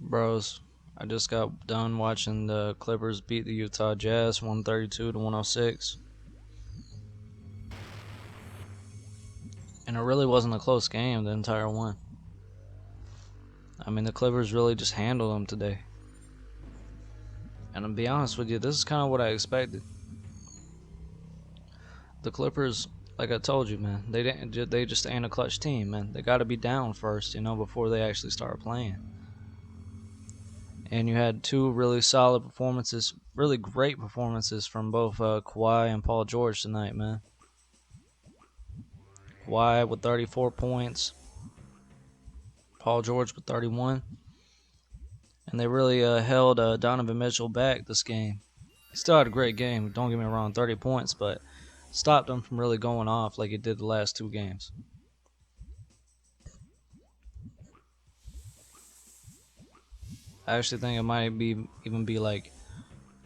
Bros, I just got done watching the Clippers beat the Utah Jazz 132 to 106. And it really wasn't a close game the entire one. I mean, the Clippers really just handled them today. And to be honest with you, this is kind of what I expected. The Clippers, like I told you, man, they just ain't a clutch team, man. They got to be down first, before they actually start playing. And you had two really solid performances, really great performances from both Kawhi and Paul George tonight, man. Kawhi with 34 points, Paul George with 31. And they really held Donovan Mitchell back this game. He still had a great game, don't get me wrong, 30 points, but stopped him from really going off like he did the last two games. I actually think it might even be like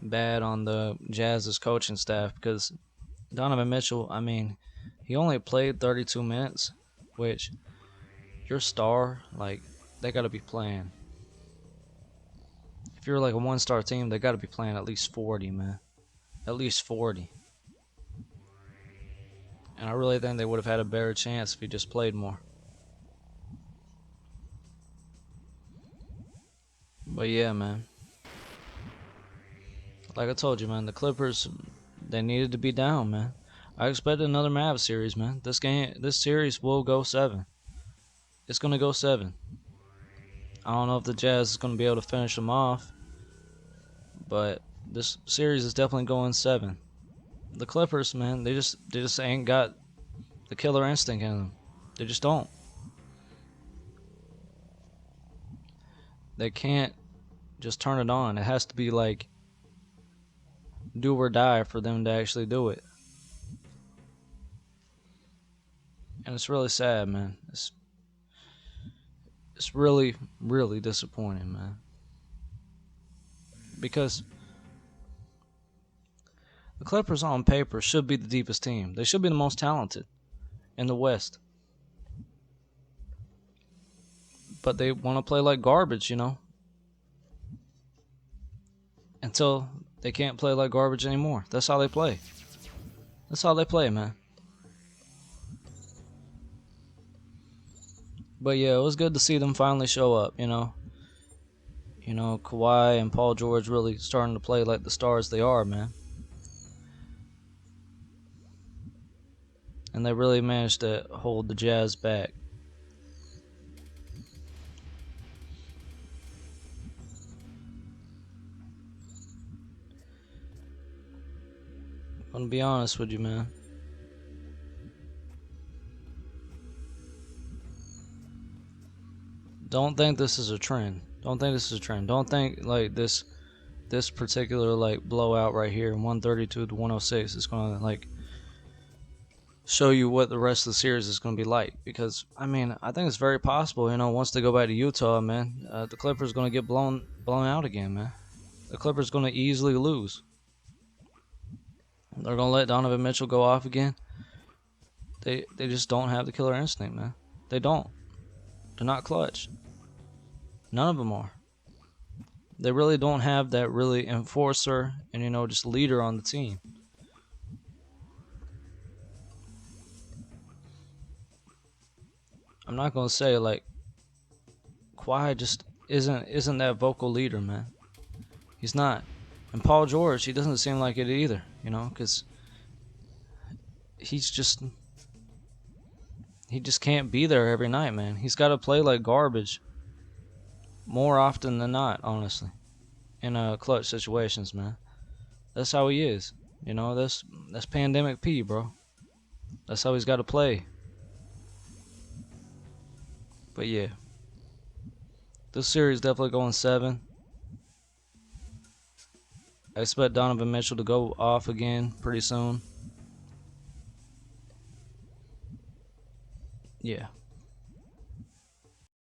bad on the Jazz's coaching staff because Donovan Mitchell, I mean, he only played 32 minutes, which your star, like, they got to be playing. If you're like a one-star team, they got to be playing at least 40, man. At least 40. And I really think they would have had a better chance if he just played more. But yeah, man. Like I told you, man, the Clippers, they needed to be down, man. I expected another Mavs series, man. This series will go 7. It's gonna go 7. I don't know if the Jazz is gonna be able to finish them off, but this series is definitely going 7. The Clippers, man, they just ain't got the killer instinct in them. They just don't. They can't just turn it on. It has to be like do or die for them to actually do it. And it's really sad, man. It's really, really disappointing, man. Because the Clippers on paper should be the deepest team. They should be the most talented in the West. But they want to play like garbage, until they can't play like garbage anymore. That's how they play. That's how they play, man. But yeah, it was good to see them finally show up, Kawhi and Paul George really starting to play like the stars they are, man. And they really managed to hold the Jazz back. I'm gonna be honest with you, man. Don't think this is a trend. Don't think this is a trend. Don't think like this particular like blowout right here, 132 to 106, is gonna like show you what the rest of the series is gonna be like. Because I mean, I think it's very possible. Once they go back to Utah, man, the Clippers gonna get blown out again, man. The Clippers gonna easily lose. They're gonna let Donovan Mitchell go off again. They just don't have the killer instinct, man. They don't. They're not clutch. None of them are. They really don't have that really enforcer and just leader on the team. I'm not gonna say like Kawhi just isn't that vocal leader, man. He's not. And Paul George, he doesn't seem like it either, because he just can't be there every night, man. He's got to play like garbage more often than not, honestly, in clutch situations, man. That's how he is. That's pandemic P, bro. That's how he's got to play. But yeah, this series definitely going 7. I expect Donovan Mitchell to go off again pretty soon. Yeah.